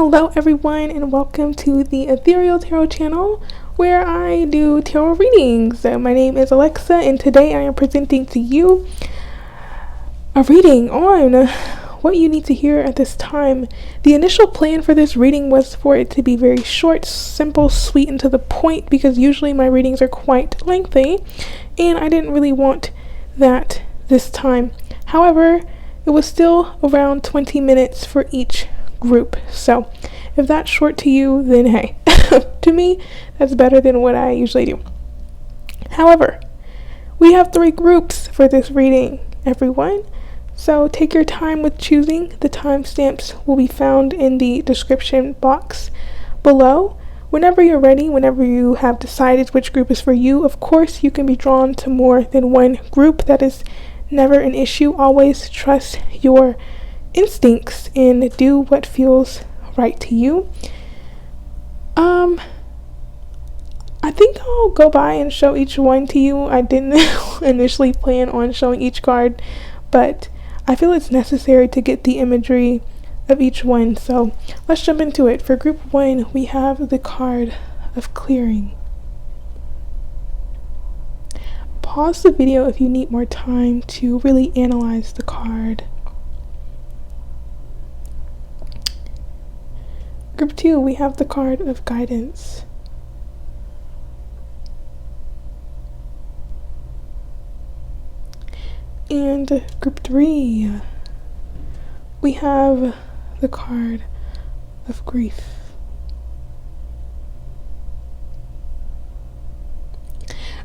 Hello everyone and welcome to the Ethereal Tarot channel where I do tarot readings. My name is Alexa and today I am presenting to you a reading on what you need to hear at this time. The initial plan for this reading was for it to be very short, simple, sweet, and to the point because usually my readings are quite lengthy and I didn't really want that this time. However, it was still around 20 minutes for each group. So if that's short to you, then hey, to me, that's better than what I usually do. However, we have 3 groups for this reading, everyone. So take your time with choosing. The timestamps will be found in the description box below. Whenever you're ready, whenever you have decided which group is for you, of course, you can be drawn to more than one group. That is never an issue. Always trust your instincts and do what feels right to you. I think I'll go by and show each one to you. I didn't initially plan on showing each card, but I feel it's necessary to get the imagery of each one. So let's jump into it. For group 1, we have the card of clearing. Pause the video if you need more time to really analyze the card. Group 2, we have the card of guidance. And group 3, we have the card of grief.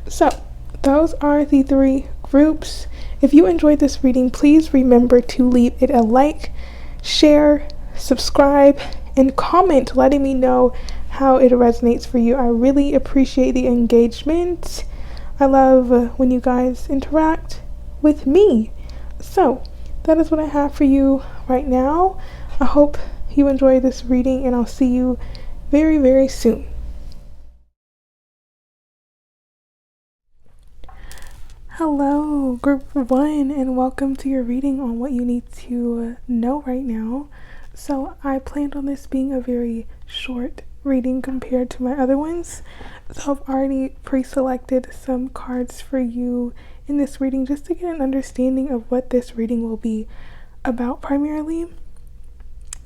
So, those are the 3 groups. If you enjoyed this reading, please remember to leave it a like, share, subscribe, and comment letting me know how it resonates for you. I really appreciate the engagement. I love when you guys interact with me. So that is what I have for you right now. I hope you enjoy this reading and I'll see you very, very soon. Hello, group 1, and welcome to your reading on what you need to know right now. So I planned on this being a very short reading compared to my other ones. So I've already pre-selected some cards for you in this reading just to get an understanding of what this reading will be about primarily.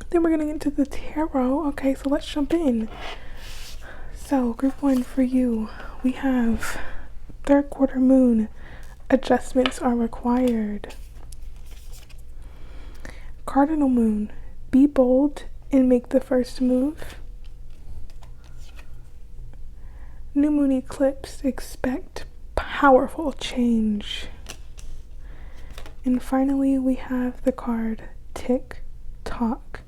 Then we're going to get into the tarot. Okay, so let's jump in. So group 1 for you, we have 3rd quarter moon. Adjustments are required. Cardinal moon. Be bold and make the first move. New moon eclipse. Expect powerful change. And finally, we have the card Tick Tock.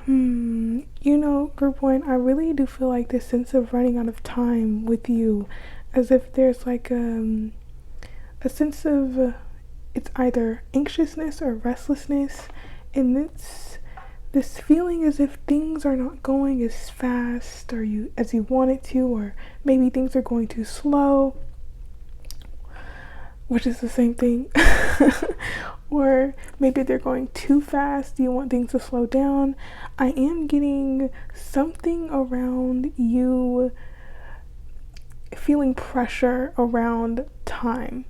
You know, group 1, I really do feel like this sense of running out of time with you, as if there's like a sense of it's either anxiousness or restlessness, and it's this feeling as if things are not going as fast or as you want it to, or maybe things are going too slow, which is the same thing. Or maybe they're going too fast. You want things to slow down. I am getting something around you feeling pressure around time.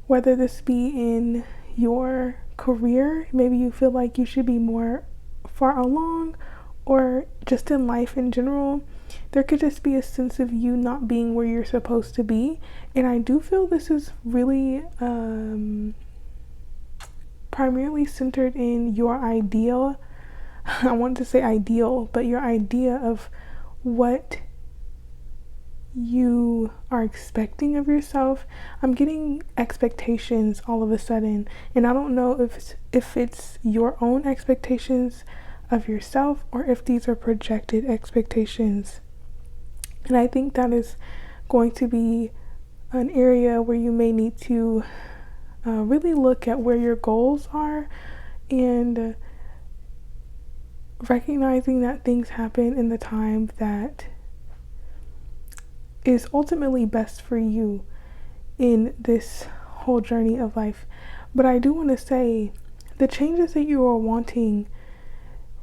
Whether this be in your career, maybe you feel like you should be more far along, or just in life in general. There could just be a sense of you not being where you're supposed to be. And I do feel this is really primarily centered in your ideal. I want to say ideal, but your idea of what you are expecting of yourself. I'm getting expectations all of a sudden, and I don't know if it's your own expectations of yourself or if these are projected expectations. And I think that is going to be an area where you may need to really look at where your goals are and recognizing that things happen in the time that is ultimately best for you in this whole journey of life. But I do want to say the changes that you are wanting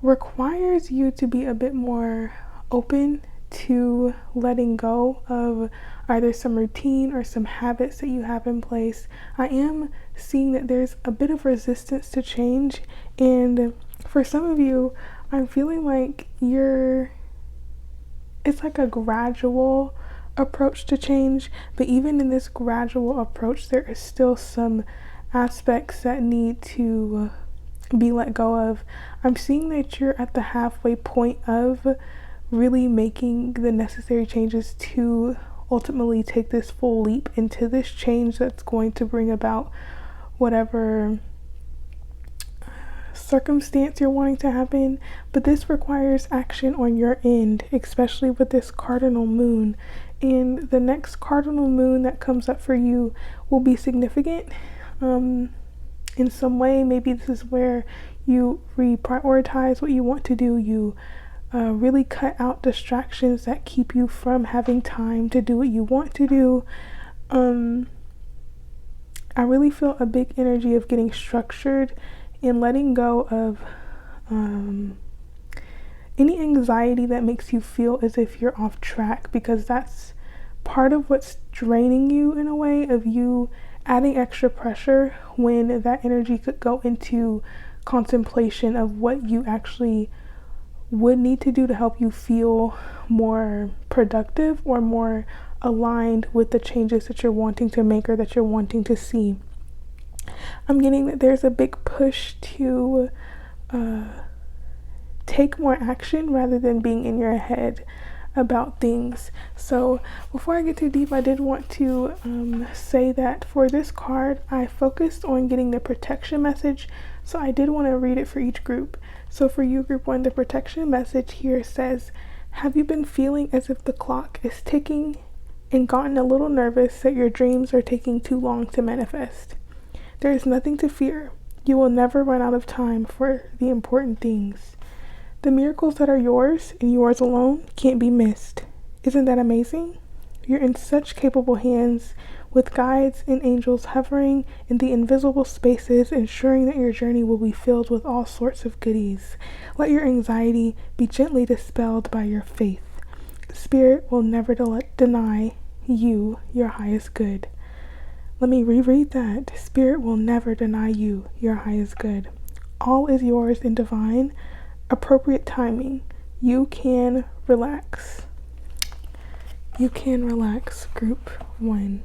requires you to be a bit more open to letting go of either some routine or some habits that you have in place. I am seeing that there's a bit of resistance to change, and for some of you, I'm feeling like it's like a gradual approach to change, but even in this gradual approach, there is still some aspects that need to be let go of. I'm seeing that you're at the halfway point of really making the necessary changes to ultimately take this full leap into this change that's going to bring about whatever circumstance you're wanting to happen. But this requires action on your end, especially with this cardinal moon. And the next cardinal moon that comes up for you will be significant in some way. Maybe this is where you reprioritize what you want to do. You really cut out distractions that keep you from having time to do what you want to do. I really feel a big energy of getting structured and letting go of any anxiety that makes you feel as if you're off track, because that's part of what's draining you in a way, of you adding extra pressure when that energy could go into contemplation of what you actually would need to do to help you feel more productive or more aligned with the changes that you're wanting to make or that you're wanting to see. I'm getting that there's a big push to take more action rather than being in your head about things. So before I get too deep, I did want to say that for this card, I focused on getting the protection message. So I did want to read it for each group. So for you, group 1, the protection message here says, have you been feeling as if the clock is ticking and gotten a little nervous that your dreams are taking too long to manifest? There is nothing to fear. You will never run out of time for the important things. The miracles that are yours and yours alone can't be missed. Isn't that amazing? You're in such capable hands, with guides and angels hovering in the invisible spaces, ensuring that your journey will be filled with all sorts of goodies. Let your anxiety be gently dispelled by your faith. Spirit will never deny you your highest good. Let me reread that. Spirit will never deny you your highest good. All is yours in divine, appropriate timing. You can relax. You can relax, group 1.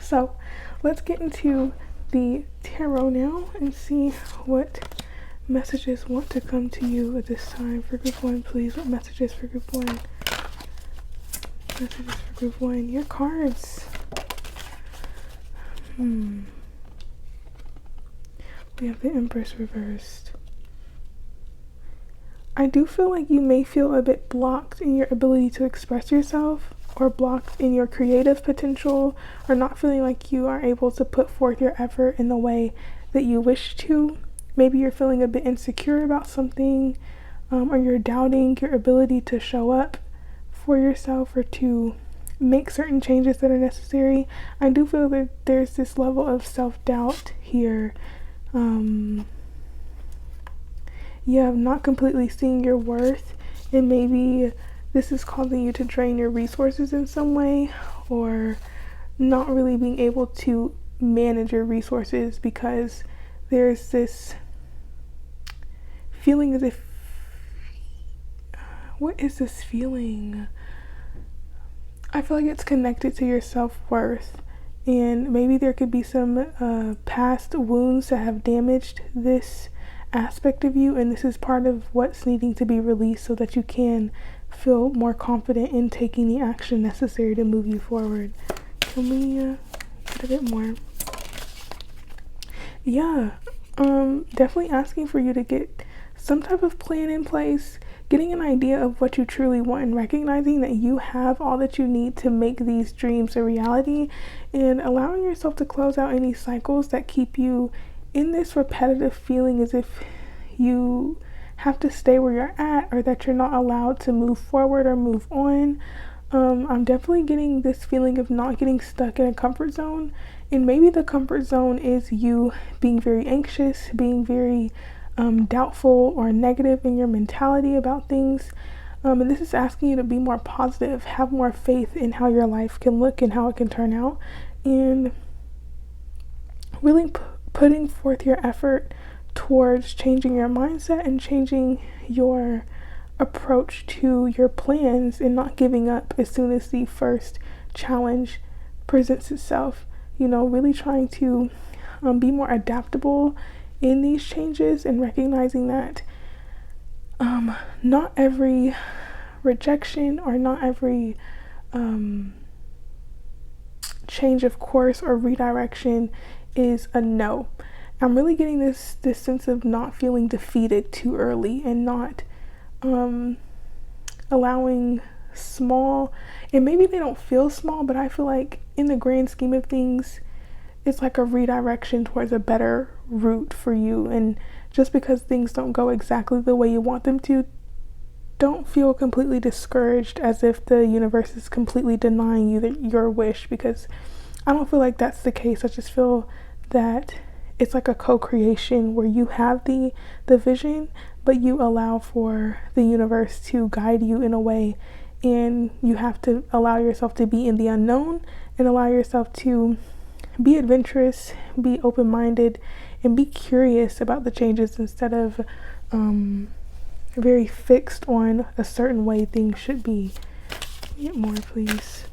So let's get into the tarot now and see what messages want to come to you at this time for group 1, please. What messages for group 1? Messages for group 1. Your cards. We have the Empress reversed. I do feel like you may feel a bit blocked in your ability to express yourself, or blocked in your creative potential, or not feeling like you are able to put forth your effort in the way that you wish to. Maybe you're feeling a bit insecure about something, or you're doubting your ability to show up for yourself or to make certain changes that are necessary. I do feel that there's this level of self-doubt here. Not completely seeing your worth, and maybe this is causing you to drain your resources in some way, or not really being able to manage your resources because there's this feeling as if, what is this feeling? I feel like it's connected to your self-worth, and maybe there could be some past wounds that have damaged this aspect of you, and this is part of what's needing to be released so that you can feel more confident in taking the action necessary to move you forward. Can we get a bit more? Definitely asking for you to get some type of plan in place, getting an idea of what you truly want, and recognizing that you have all that you need to make these dreams a reality, and allowing yourself to close out any cycles that keep you in this repetitive feeling as if you have to stay where you're at, or that you're not allowed to move forward or move on. I'm definitely getting this feeling of not getting stuck in a comfort zone. And maybe the comfort zone is you being very anxious, being very doubtful or negative in your mentality about things. And this is asking you to be more positive, have more faith in how your life can look and how it can turn out, and really putting forth your effort towards changing your mindset and changing your approach to your plans and not giving up as soon as the first challenge presents itself. Really trying to be more adaptable in these changes and recognizing that not every rejection or not every change of course or redirection is a no. I'm really getting this sense of not feeling defeated too early and not allowing small, and maybe they don't feel small, but I feel like in the grand scheme of things, it's like a redirection towards a better route for you. And just because things don't go exactly the way you want them to, don't feel completely discouraged as if the universe is completely denying you your wish, because I don't feel like that's the case. I just feel that it's like a co-creation where you have the vision, but you allow for the universe to guide you in a way, and you have to allow yourself to be in the unknown and allow yourself to be adventurous, be open-minded, and be curious about the changes instead of very fixed on a certain way things should be. Get more, please.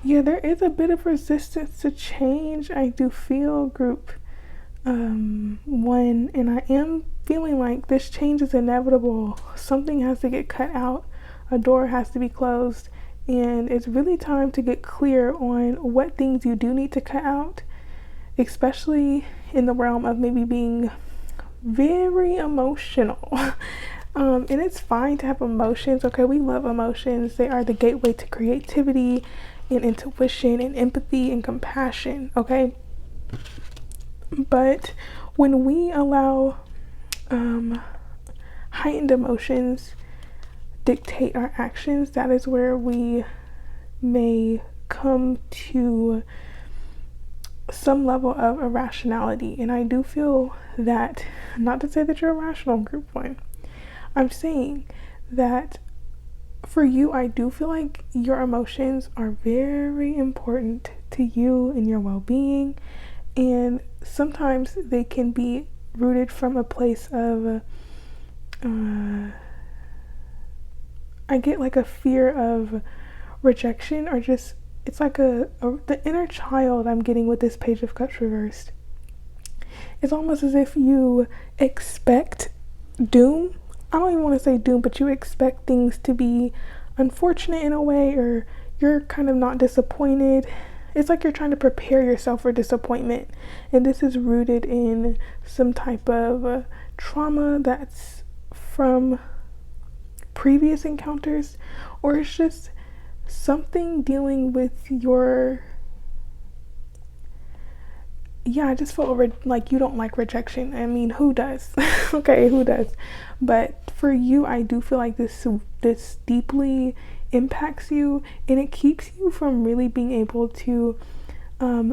Yeah, there is a bit of resistance to change. I do feel, group 1, and I am feeling like this change is inevitable. Something has to get cut out, a door has to be closed, and it's really time to get clear on what things you do need to cut out, especially in the realm of maybe being very emotional. And it's fine to have emotions, okay? We love emotions. They are the gateway to creativity and intuition and empathy and compassion, okay? But when we allow heightened emotions dictate our actions, that is where we may come to some level of irrationality. And I do feel that, not to say that you're irrational, group 1, I'm saying that for you, I do feel like your emotions are very important to you and your well-being, and sometimes they can be rooted from a place of I get like a fear of rejection, or just, it's like the inner child I'm getting with this Page of Cups reversed. It's almost as if you expect doom. I don't even want to say doom, but you expect things to be unfortunate in a way, or you're kind of not disappointed. It's like you're trying to prepare yourself for disappointment, and this is rooted in some type of trauma that's from previous encounters, or it's just something dealing with your, I just feel like you don't like rejection. I mean, who does? Okay, who does? But for you, I do feel like this deeply impacts you, and it keeps you from really being able to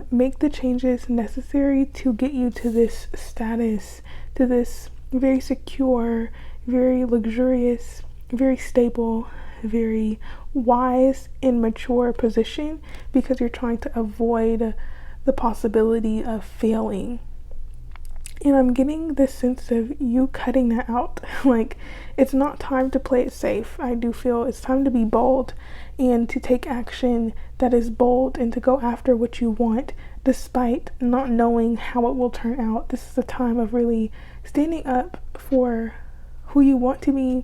make the changes necessary to get you to this status, to this very secure, very luxurious, very stable, very wise and mature position, because you're trying to avoid the possibility of failing. And I'm getting this sense of you cutting that out. Like, it's not time to play it safe. I do feel it's time to be bold and to take action that is bold and to go after what you want despite not knowing how it will turn out. This is a time of really standing up for who you want to be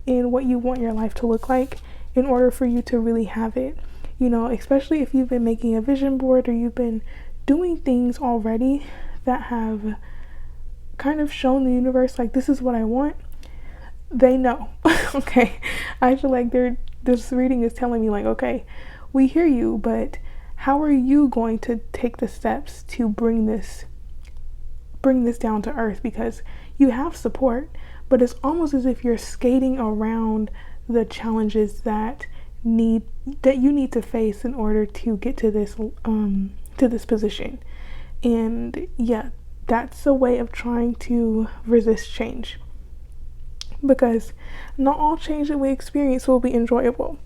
and what you want your life to look like in order for you to really have it. Especially if you've been making a vision board, or you've been doing things already that have kind of shown the universe, like, this is what I want. They know. Okay, I feel like this reading is telling me, like, okay, we hear you, but how are you going to take the steps to bring this down to earth? Because you have support, but it's almost as if you're skating around the challenges that you need to face in order to get to this position. And yeah, that's a way of trying to resist change, because not all change that we experience will be enjoyable.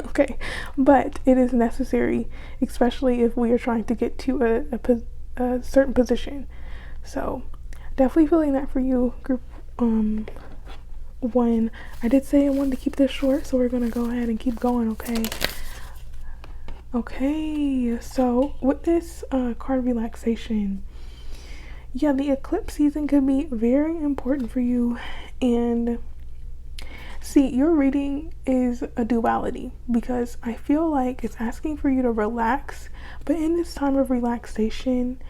Okay, but it is necessary, especially if we are trying to get to a certain position. So definitely feeling that for you, group 1. I did say I wanted to keep this short, so we're gonna go ahead and keep going. Okay, so with this card relaxation, yeah, the eclipse season could be very important for you. And see, your reading is a duality, because I feel like it's asking for you to relax, but in this time of relaxation,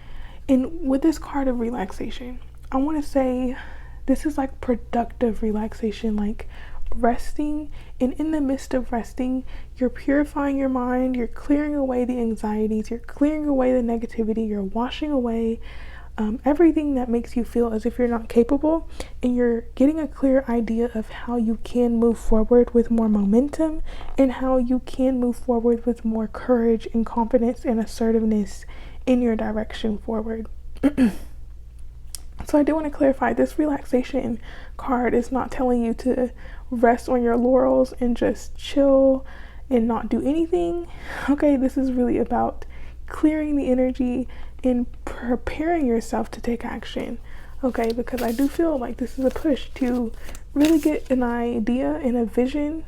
and with this card of relaxation, I want to say this is like productive relaxation, like resting. And in the midst of resting, you're purifying your mind, you're clearing away the anxieties, you're clearing away the negativity, you're washing away everything that makes you feel as if you're not capable, and you're getting a clear idea of how you can move forward with more momentum, and how you can move forward with more courage and confidence and assertiveness in your direction forward. So I do want to clarify, this relaxation card is not telling you to rest on your laurels and just chill and not do anything. Okay, this is really about clearing the energy and preparing yourself to take action. Okay, because I do feel like this is a push to really get an idea and a vision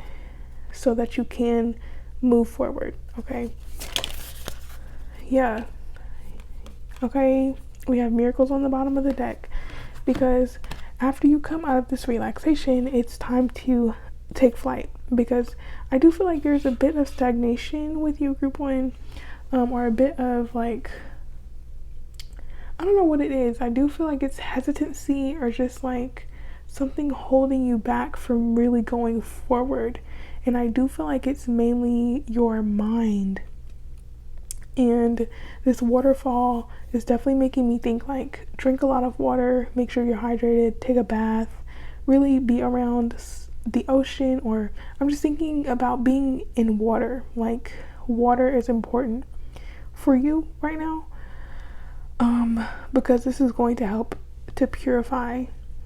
so that you can move forward. Okay, yeah. Okay, we have miracles on the bottom of the deck, because after you come out of this relaxation, it's time to take flight, because I do feel like there's a bit of stagnation with you, group 1, or a bit of like, I don't know what it is. I do feel like it's hesitancy, or just like something holding you back from really going forward. And I do feel like it's mainly your mind. And this waterfall is definitely making me think, like, drink a lot of water, make sure you're hydrated, take a bath, really be around the ocean, or I'm just thinking about being in water. Like, water is important for you right now, because this is going to help to purify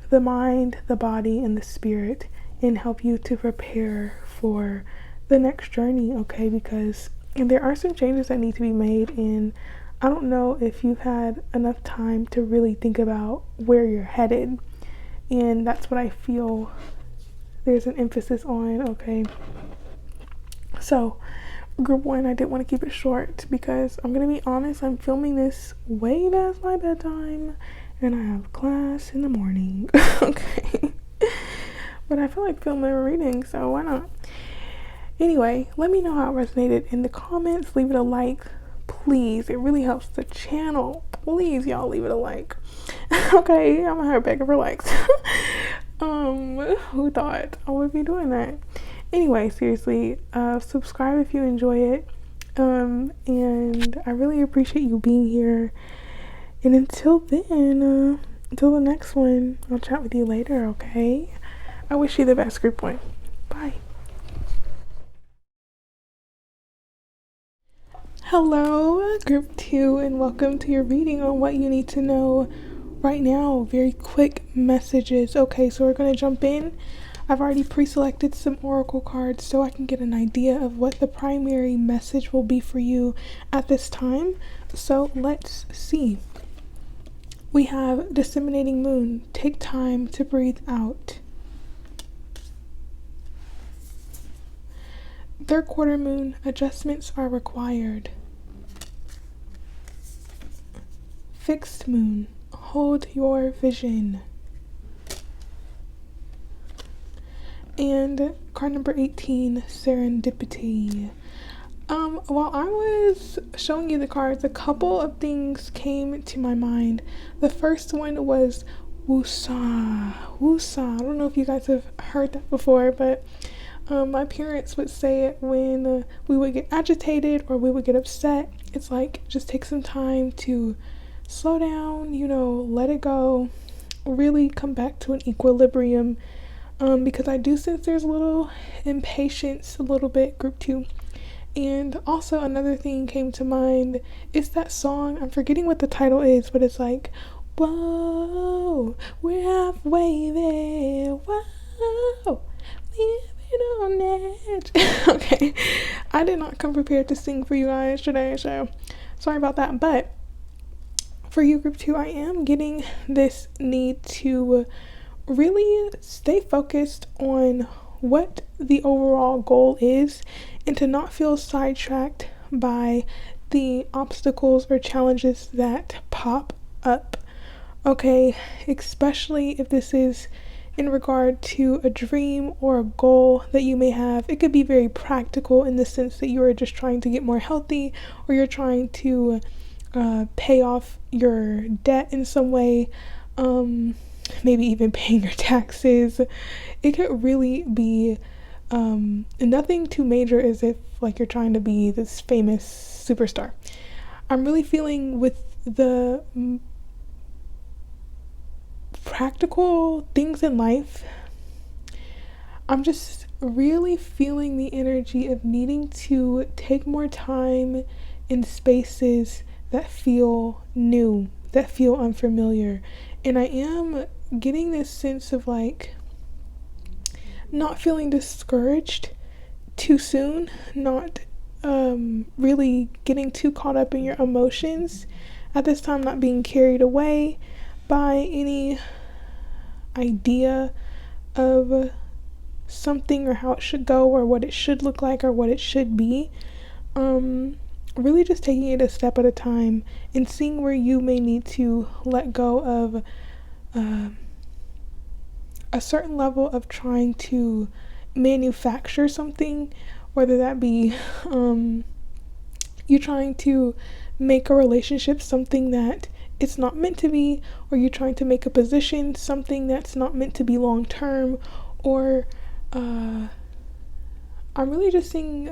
the mind, the body, and the spirit, and help you to prepare for the next journey. Okay, because there are some changes that need to be made, and I don't know if you've had enough time to really think about where you're headed, and that's what I feel there's an emphasis on. Okay, so group 1, I did want to keep it short, because I'm gonna be honest, I'm filming this way past my bedtime and I have class in the morning. Okay, but I feel like filming a reading, so why not? Anyway, let me know how it resonated in the comments. Leave it a like, please. It really helps the channel. Please, y'all, leave it a like. Okay, I'm gonna beg for likes. Who thought I would be doing that? Anyway, seriously, subscribe if you enjoy it. And I really appreciate you being here. And until then, until the next one, I'll chat with you later, okay? I wish you the best, group 1. Bye. Hello, group 2, and welcome to your reading on what you need to know right now. Very quick messages. Okay, so we're going to jump in. I've already pre-selected some oracle cards so I can get an idea of what the primary message will be for you at this time. So let's see. We have Disseminating Moon. Take time to breathe out. Third quarter moon. Adjustments are required. Fixed moon. Hold your vision. And card number 18, Serendipity. While I was showing you the cards, a couple of things came to my mind. The first one was Wusa. I don't know if you guys have heard that before, but My parents would say it when we would get agitated or we would get upset. It's like, just take some time to slow down, let it go, really come back to an equilibrium. Because I do sense there's a little impatience, a little bit, group 2. And also another thing came to mind. It's that song, I'm forgetting what the title is, but it's like, whoa, we're halfway there, whoa, living on edge. Okay, I did not come prepared to sing for you guys today, so sorry about that. But for you, group 2, I am getting this need to really stay focused on what the overall goal is and to not feel sidetracked by the obstacles or challenges that pop up. Okay, especially if this is in regard to a dream or a goal that you may have. It could be very practical in the sense that you are just trying to get more healthy, or you're trying to pay off your debt in some way, maybe even paying your taxes. It could really be nothing too major as if like you're trying to be this famous superstar. I'm really feeling with the practical things in life, I'm just really feeling the energy of needing to take more time in spaces that feel new, that feel unfamiliar. And I am getting this sense of like not feeling discouraged too soon, not really getting too caught up in your emotions at this time, not being carried away by any idea of something or how it should go or what it should look like or what it should be. Really just taking it a step at a time and seeing where you may need to let go of a certain level of trying to manufacture something, whether that be you trying to make a relationship something that it's not meant to be, or you trying to make a position something that's not meant to be long term, or I'm really just seeing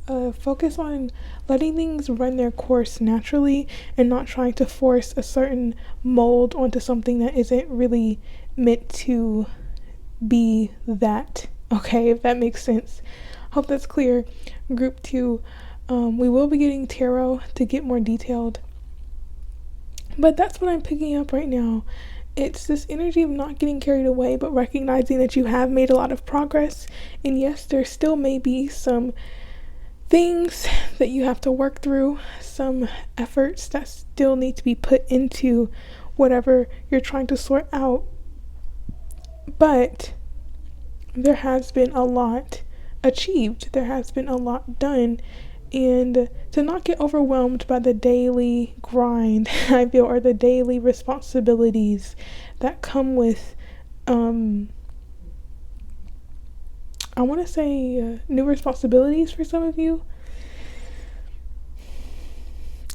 focus on letting things run their course naturally and not trying to force a certain mold onto something that isn't really meant to be that. Okay, if that makes sense. Hope that's clear. Group 2, we will be getting tarot to get more detailed, but that's what I'm picking up right now. It's this energy of not getting carried away, but recognizing that you have made a lot of progress. And yes, there still may be some things that you have to work through, some efforts that still need to be put into whatever you're trying to sort out. But there has been a lot achieved. There has been a lot done. And to not get overwhelmed by the daily grind, I feel, or the daily responsibilities that come with, I want to say new responsibilities for some of you.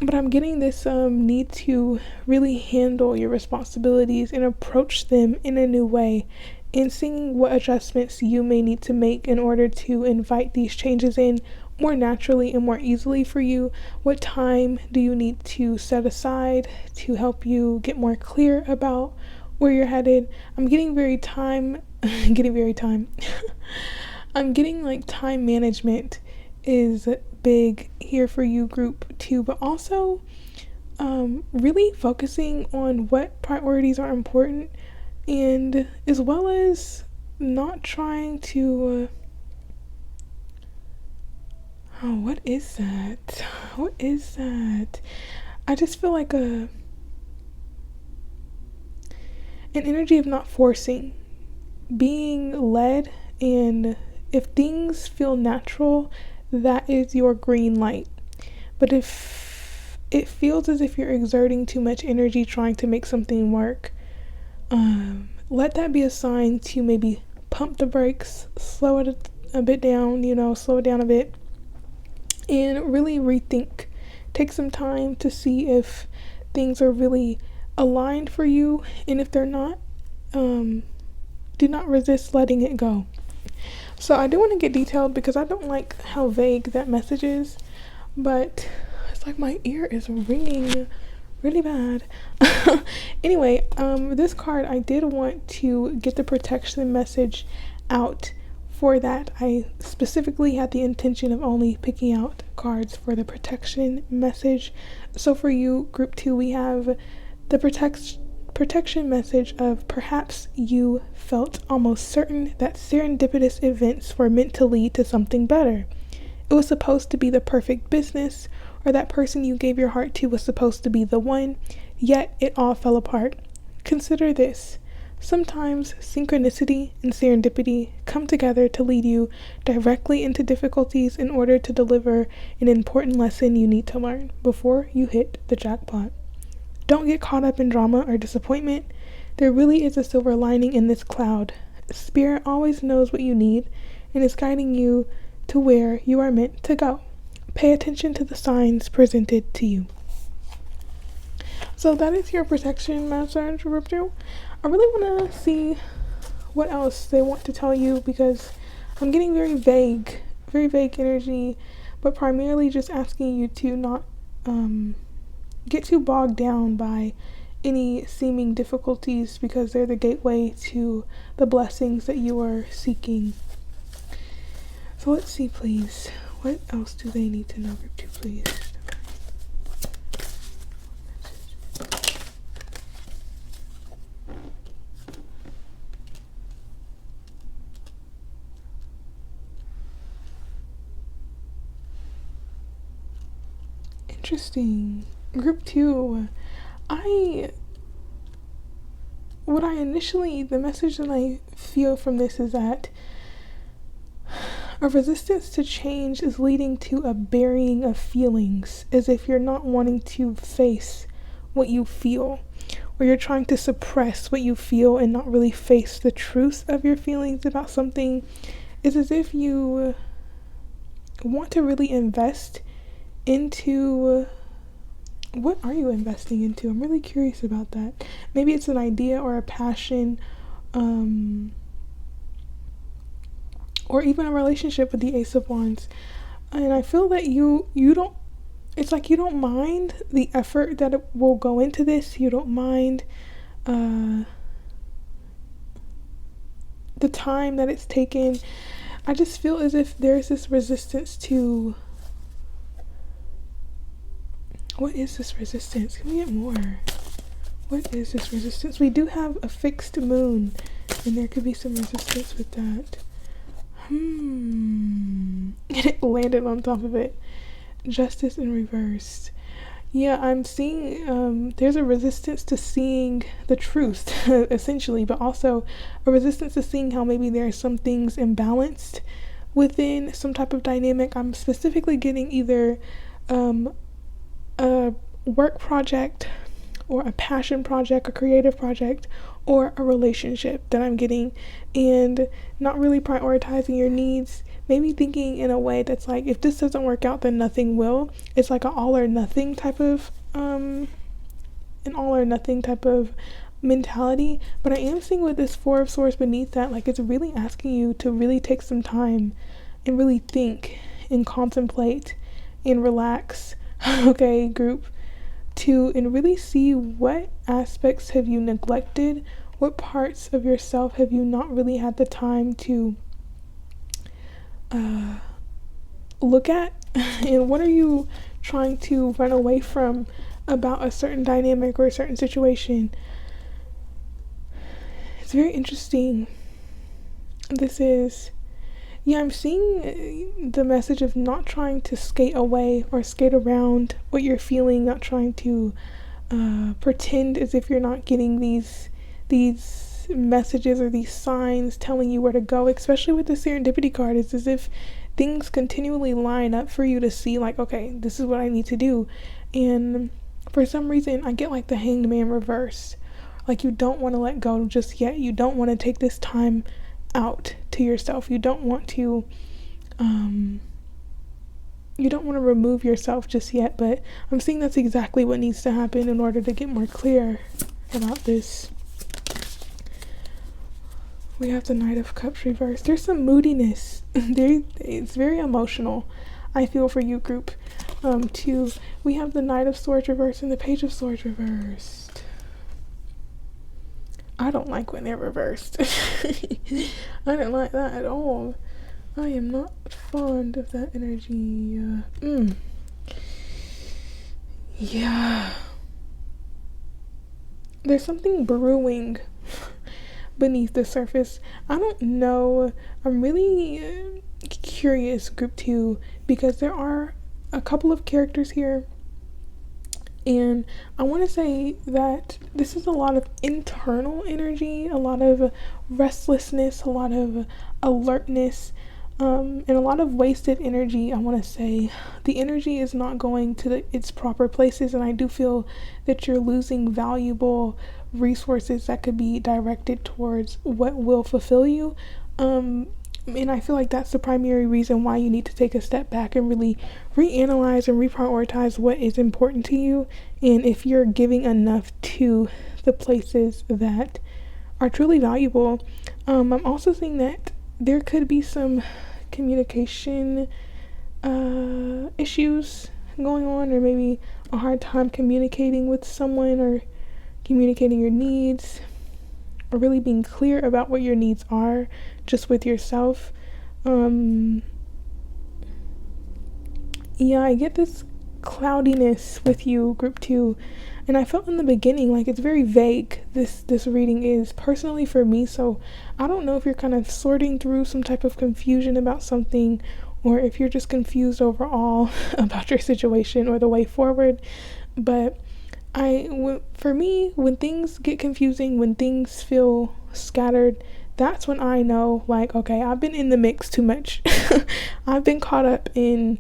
But I'm getting this need to really handle your responsibilities and approach them in a new way, and seeing what adjustments you may need to make in order to invite these changes in more naturally and more easily for you. What time do you need to set aside to help you get more clear about where you're headed? I'm getting I'm getting like time management is big here for you, group 2, but also really focusing on what priorities are important, and as well as not trying to what is that? I just feel like an energy of not forcing, being led, and if things feel natural, that is your green light. But if it feels as if you're exerting too much energy trying to make something work, let that be a sign to maybe pump the brakes, slow it a bit down, slow it down a bit, and really rethink. Take some time to see if things are really aligned for you, and if they're not, do not resist letting it go. So I do want to get detailed because I don't like how vague that message is, but it's like my ear is ringing really bad. Anyway, this card, I did want to get the protection message out. For that, I specifically had the intention of only picking out cards for the protection message. So for you, group 2, we have the protection message of perhaps you felt almost certain that serendipitous events were meant to lead to something better. It was supposed to be the perfect business, or that person you gave your heart to was supposed to be the one, yet it all fell apart. Consider this. Sometimes synchronicity and serendipity come together to lead you directly into difficulties in order to deliver an important lesson you need to learn before you hit the jackpot. Don't get caught up in drama or disappointment. There really is a silver lining in this cloud. Spirit always knows what you need and is guiding you to where you are meant to go. Pay attention to the signs presented to you. So that is your protection message, group 2. I really want to see what else they want to tell you because I'm getting very vague energy, but primarily just asking you to not get too bogged down by any seeming difficulties because they're the gateway to the blessings that you are seeking. So let's see, please. What else do they need to know, group 2, please? Interesting. Group 2, the message that I feel from this is that a resistance to change is leading to a burying of feelings, as if you're not wanting to face what you feel, or you're trying to suppress what you feel and not really face the truth of your feelings about something. It's as if you want to really invest into, what are you investing into? I'm really curious about that. Maybe it's an idea or a passion, or even a relationship with the Ace of Wands. And I feel that you don't, it's like you don't mind the effort that it will go into this. You don't mind the time that it's taken. I just feel as if there's this resistance to, what is this resistance? Can we get more? What is this resistance? We do have a fixed moon, and there could be some resistance with that. And it landed on top of it. Justice in reverse. Yeah, I'm seeing there's a resistance to seeing the truth, essentially, but also a resistance to seeing how maybe there are some things imbalanced within some type of dynamic. I'm specifically getting either a work project or a passion project, a creative project, or a relationship that I'm getting, and not really prioritizing your needs. Maybe thinking in a way that's like, if this doesn't work out, then nothing will. It's like an all or nothing type of mentality. But I am seeing with this Four of Swords beneath that, like, it's really asking you to really take some time and really think and contemplate and relax. Okay, group 2, and really see what aspects have you neglected, what parts of yourself have you not really had the time to look at, and what are you trying to run away from about a certain dynamic or a certain situation. It's very interesting. I'm seeing the message of not trying to skate away or skate around what you're feeling, not trying to pretend as if you're not getting these messages or these signs telling you where to go, especially with the serendipity card. It's as if things continually line up for you to see, like, okay, this is what I need to do. And for some reason, I get like the Hanged Man reverse. Like, you don't want to let go just yet. You don't want to take this time out to yourself. You don't want to remove yourself just yet, but I'm seeing that's exactly what needs to happen in order to get more clear about this. We have the Knight of Cups reversed. There's some moodiness. It's very emotional. I feel for you, group. Two, we have the Knight of Swords reversed and the Page of Swords reversed. I don't like when they're reversed. I don't like that at all. I am not fond of that energy. Yeah. There's something brewing beneath the surface. I don't know. I'm really curious, group 2, because there are a couple of characters here, and I want to say that this is a lot of internal energy, a lot of restlessness, a lot of alertness, and a lot of wasted energy. I want to say the energy is not going to its proper places, and I do feel that you're losing valuable resources that could be directed towards what will fulfill you. And I feel like that's the primary reason why you need to take a step back and really reanalyze and reprioritize what is important to you, and if you're giving enough to the places that are truly valuable. I'm also seeing that there could be some communication issues going on, or maybe a hard time communicating with someone, or communicating your needs, or really being clear about what your needs are just with yourself. Yeah, I get this cloudiness with you, group 2, and I felt in the beginning like it's very vague, this reading is, personally for me. So I don't know if you're kind of sorting through some type of confusion about something, or if you're just confused overall about your situation or the way forward. But for me, when things get confusing, when things feel scattered, that's when I know, like, okay, I've been in the mix too much. I've been caught up in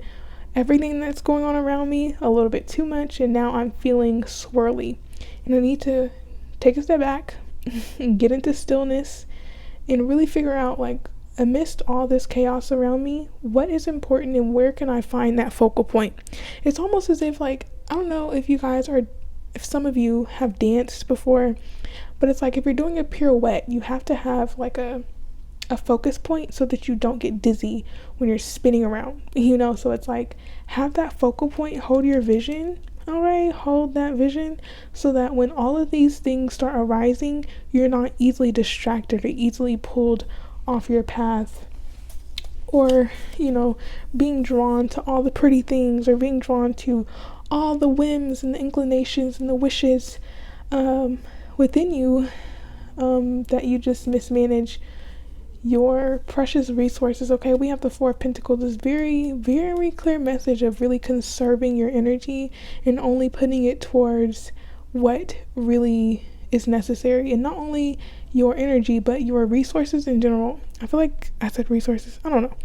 everything that's going on around me a little bit too much, and now I'm feeling swirly. And I need to take a step back, get into stillness, and really figure out, like, amidst all this chaos around me, what is important and where can I find that focal point? It's almost as if, like, I don't know if some of you have danced before, but it's like if you're doing a pirouette, you have to have like a focus point so that you don't get dizzy when you're spinning around, so it's like, have that focal point, hold your vision. All right, hold that vision so that when all of these things start arising, you're not easily distracted or easily pulled off your path, or being drawn to all the pretty things, or being drawn to all the whims and the inclinations and the wishes within you, that you just mismanage your precious resources. Okay, we have the Four of Pentacles, this very, very clear message of really conserving your energy and only putting it towards what really is necessary, and not only your energy but your resources in general. I feel like I said resources, I don't know,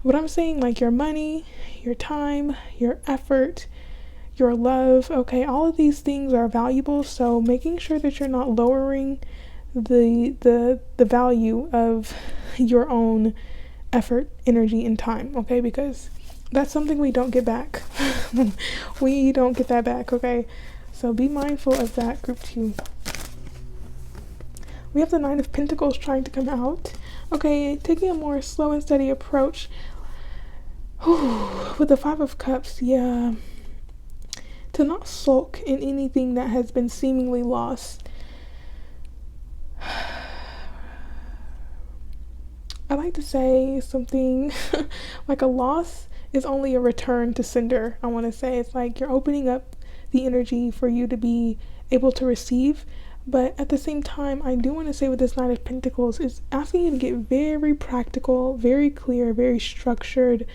but I'm saying like your money, your time, your effort, your love. Okay, all of these things are valuable, so making sure that you're not lowering the value of your own effort, energy, and time. Okay, because that's something we don't get back. We don't get that back. Okay, so be mindful of that, group 2. We have the Nine of Pentacles trying to come out. Okay, taking a more slow and steady approach. With the Five of Cups, yeah. To not sulk in anything that has been seemingly lost. I like to say something like a loss is only a return to sender. I want to say it's like you're opening up the energy for you to be able to receive. But at the same time, I do want to say with this Knight of Pentacles, it's asking you to get very practical, very clear, very structured,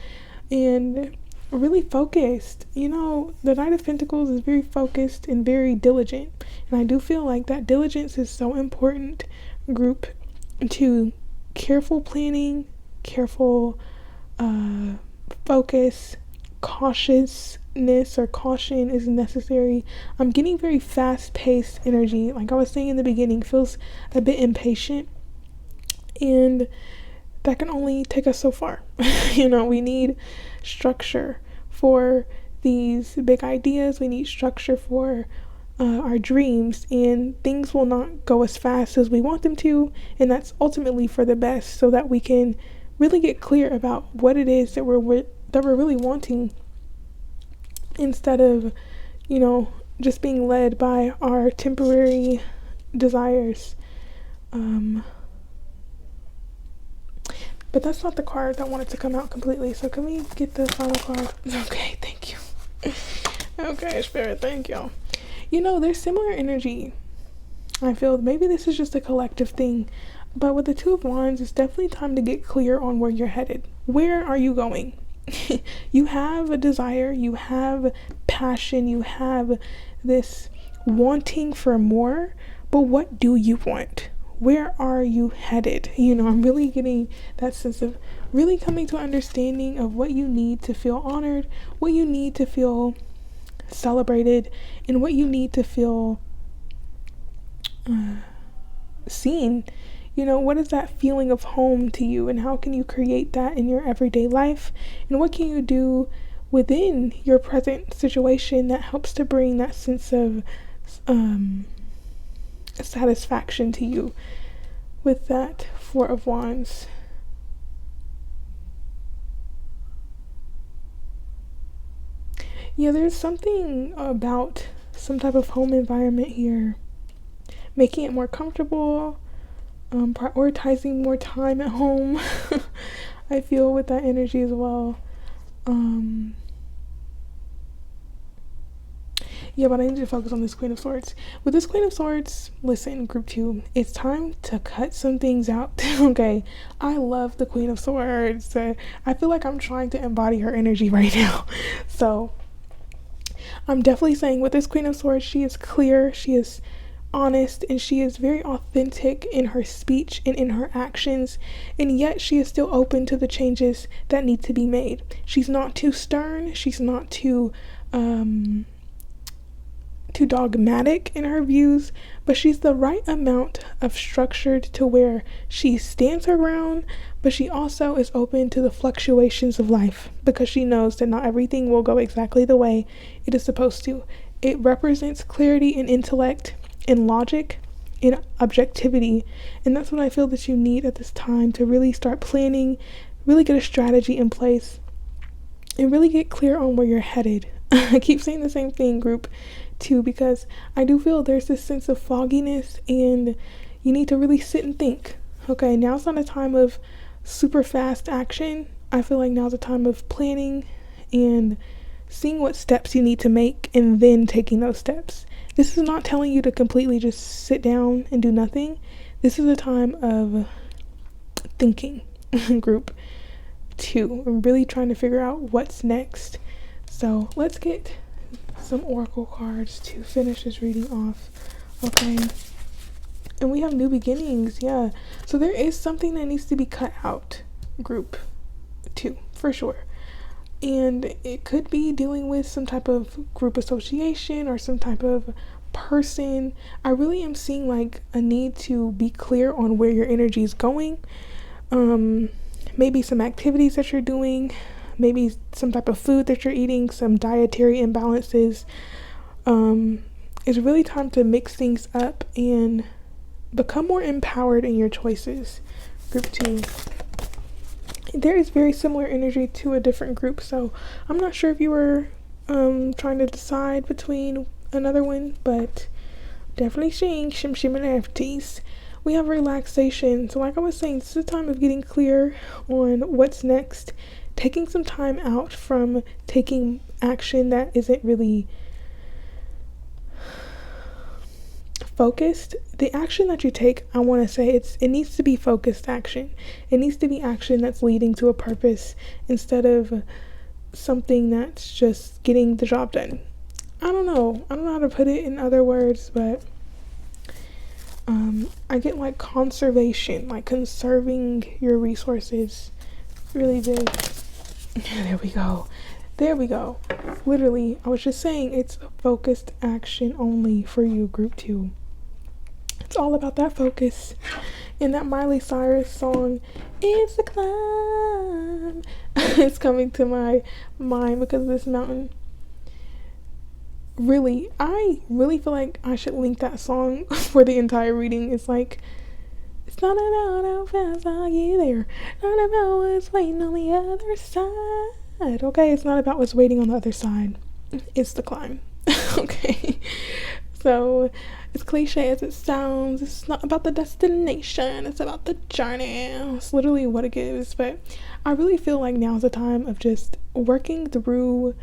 and really focused. The Knight of Pentacles is very focused and very diligent. And I do feel like that diligence is so important, group, to careful planning, careful focus, cautiousness or caution is necessary. I'm getting very fast-paced energy. Like I was saying in the beginning, feels a bit impatient, and that can only take us so far. We need structure for these big ideas. We need structure for our dreams, and things will not go as fast as we want them to, and that's ultimately for the best, so that we can really get clear about what it is that we're really wanting, instead of, just being led by our temporary desires. But that's not the card that wanted to come out completely, so can we get the final card? Okay, thank you. Okay, Spirit, thank you. There's similar energy. I feel maybe this is just a collective thing, but with the Two of Wands, it's definitely time to get clear on where you're headed. Where are you going? You have a desire, you have passion, you have this wanting for more, but what do you want? Where are you headed? I'm really getting that sense of really coming to an understanding of what you need to feel honored, what you need to feel celebrated, and what you need to feel seen. What is that feeling of home to you, and how can you create that in your everyday life, and what can you do within your present situation that helps to bring that sense of satisfaction to you with that Four of Wands. Yeah, there's something about some type of home environment here, making it more comfortable, prioritizing more time at home. I feel with that energy as well. Yeah, but I need to focus on this Queen of Swords. With this Queen of Swords, listen, group 2, it's time to cut some things out. Okay, I love the Queen of Swords. I feel like I'm trying to embody her energy right now. So I'm definitely saying with this Queen of Swords, she is clear, she is honest, and she is very authentic in her speech and in her actions, and yet she is still open to the changes that need to be made. She's not too stern, she's not too dogmatic in her views, but she's the right amount of structured to where she stands her ground, but she also is open to the fluctuations of life, because she knows that not everything will go exactly the way it is supposed to. It represents clarity and intellect and logic and objectivity, and that's what I feel that you need at this time to really start planning, really get a strategy in place, and really get clear on where you're headed. I keep saying the same thing, group 2, because I do feel there's this sense of fogginess, and you need to really sit and think. Okay, now's not a time of super fast action. I feel like now's a time of planning and seeing what steps you need to make, and then taking those steps. This is not telling you to completely just sit down and do nothing. This is a time of thinking, group 2. I'm really trying to figure out what's next. So let's get some oracle cards to finish this reading off. Okay, and we have new beginnings. Yeah, so there is something that needs to be cut out, group 2, for sure. And it could be dealing with some type of group association or some type of person. I really am seeing like a need to be clear on where your energy is going. Maybe some activities that you're doing, maybe some type of food that you're eating, some dietary imbalances. It's really time to mix things up and become more empowered in your choices, group 2. There is very similar energy to a different group, so I'm not sure if you were trying to decide between another one, but definitely seeing similarities. We have relaxation. So like I was saying, this is a time of getting clear on what's next, taking some time out from taking action that isn't really focused. The action that you take, I want to say it needs to be focused action. It needs to be action that's leading to a purpose instead of something that's just getting the job done. I don't know how to put it in other words, but I get like conservation, like conserving your resources really big. There we go. Literally, I was just saying it's a focused action only for you, group 2. It's all about that focus. And that Miley Cyrus song, "It's a Climb," it's coming to my mind because of this mountain. really, I really feel like I should link that song for the entire reading. It's like, it's not about how fast I get there, not about what's waiting on the other side. Okay, it's not about what's waiting on the other side. It's the climb. Okay. So, as cliche as it sounds, it's not about the destination, it's about the journey. It's literally what it gives. But I really feel like now's the time of just working through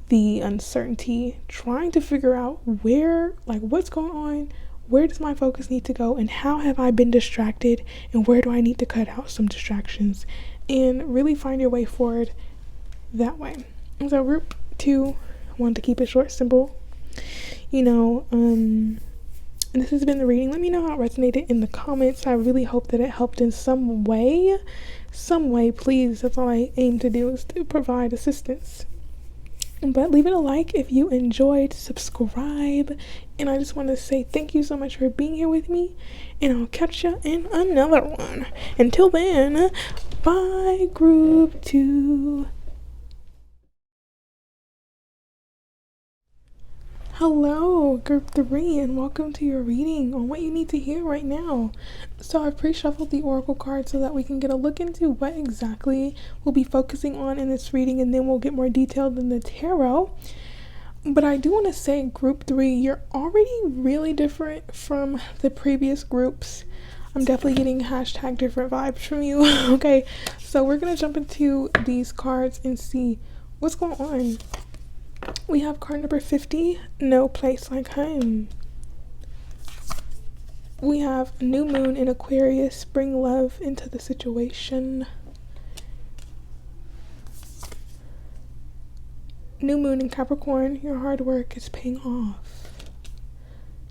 the uncertainty, trying to figure out what's going on, where does my focus need to go, and how have I been distracted, and where do I need to cut out some distractions, and really find your way forward that way. And so group 2, I wanted to keep it short, simple. This has been the reading. Let me know how it resonated in the comments. I really hope that it helped in some way, please. That's all I aim to do, is to provide assistance. But leave it a like if you enjoyed, subscribe, and I just want to say thank you so much for being here with me, and I'll catch you in another one. Until then, bye, group 2. Hello, group 3, and welcome to your reading on what you need to hear right now. So I've pre-shuffled the oracle cards so that we can get a look into what exactly we'll be focusing on in this reading, and then we'll get more detailed in the tarot. But I do want to say, group 3, you're already really different from the previous groups. I'm definitely getting # different vibes from you. Okay, so we're going to jump into these cards and see what's going on. We have card number 50, No Place Like Home. We have new moon in Aquarius, bring love into the situation. New moon in Capricorn, your hard work is paying off.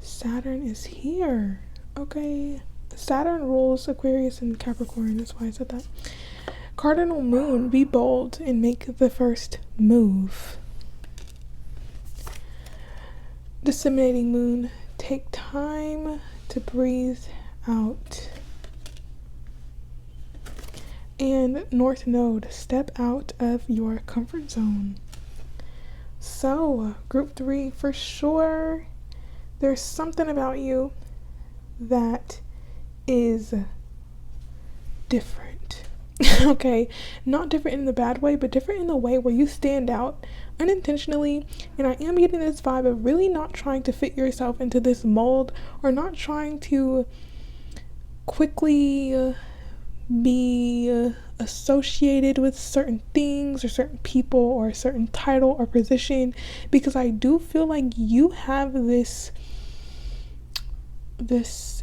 Saturn is here. Okay, Saturn rules Aquarius and Capricorn, that's why I said that. Cardinal moon, be bold and make the first move. Disseminating moon, take time to breathe out. And North Node, step out of your comfort zone. So, group 3, for sure, there's something about you that is different. Okay, not different in the bad way, but different in the way where you stand out unintentionally. And I am getting this vibe of really not trying to fit yourself into this mold, or not trying to quickly be associated with certain things or certain people or a certain title or position, because I do feel like you have this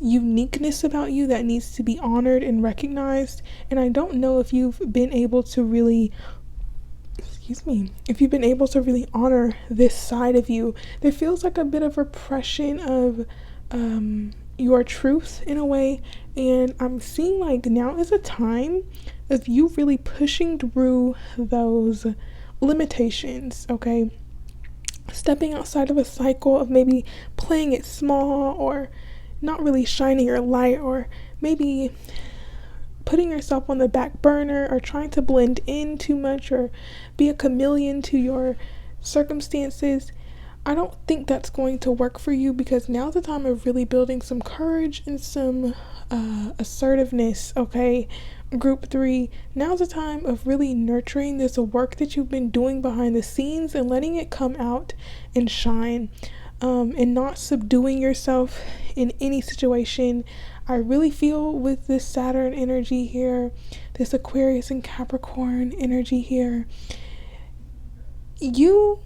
uniqueness about you that needs to be honored and recognized. And I don't know if you've been able to really honor this side of you. There feels like a bit of repression of your truth in a way, and I'm seeing like now is a time of you really pushing through those limitations, okay? Stepping outside of a cycle of maybe playing it small, or not really shining your light, or maybe putting yourself on the back burner, or trying to blend in too much, or be a chameleon to your circumstances. I don't think that's going to work for you, because now's the time of really building some courage and some assertiveness, okay? Group 3, now's the time of really nurturing this work that you've been doing behind the scenes and letting it come out and shine, and not subduing yourself in any situation. I really feel with this Saturn energy here, this Aquarius and Capricorn energy here, you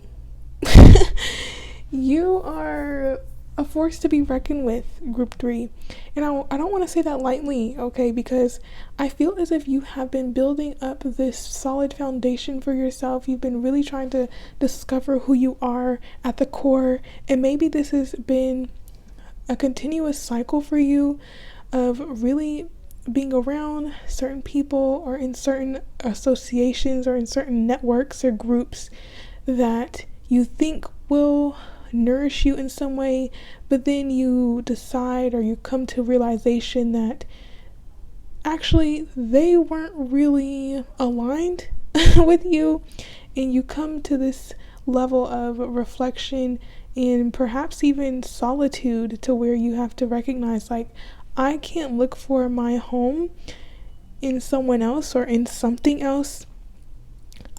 you are a force to be reckoned with, group 3. And I don't want to say that lightly, okay, because I feel as if you have been building up this solid foundation for yourself. You've been really trying to discover who you are at the core, and maybe this has been a continuous cycle for you of really being around certain people, or in certain associations, or in certain networks or groups that you think will nourish you in some way, but then you decide, or you come to realization that actually they weren't really aligned with you, and you come to this level of reflection and perhaps even solitude, to where you have to recognize, like, I can't look for my home in someone else or in something else.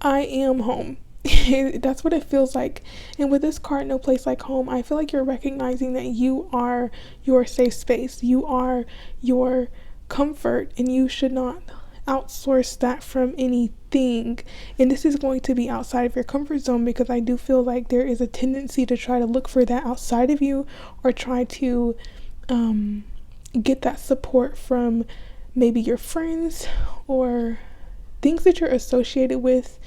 I am home. That's what it feels like. And with this card, No Place Like Home, I feel like you're recognizing that you are your safe space. You are your comfort, and you should not outsource that from anything. And this is going to be outside of your comfort zone, because I do feel like there is a tendency to try to look for that outside of you, or try to get that support from maybe your friends or things that you're associated with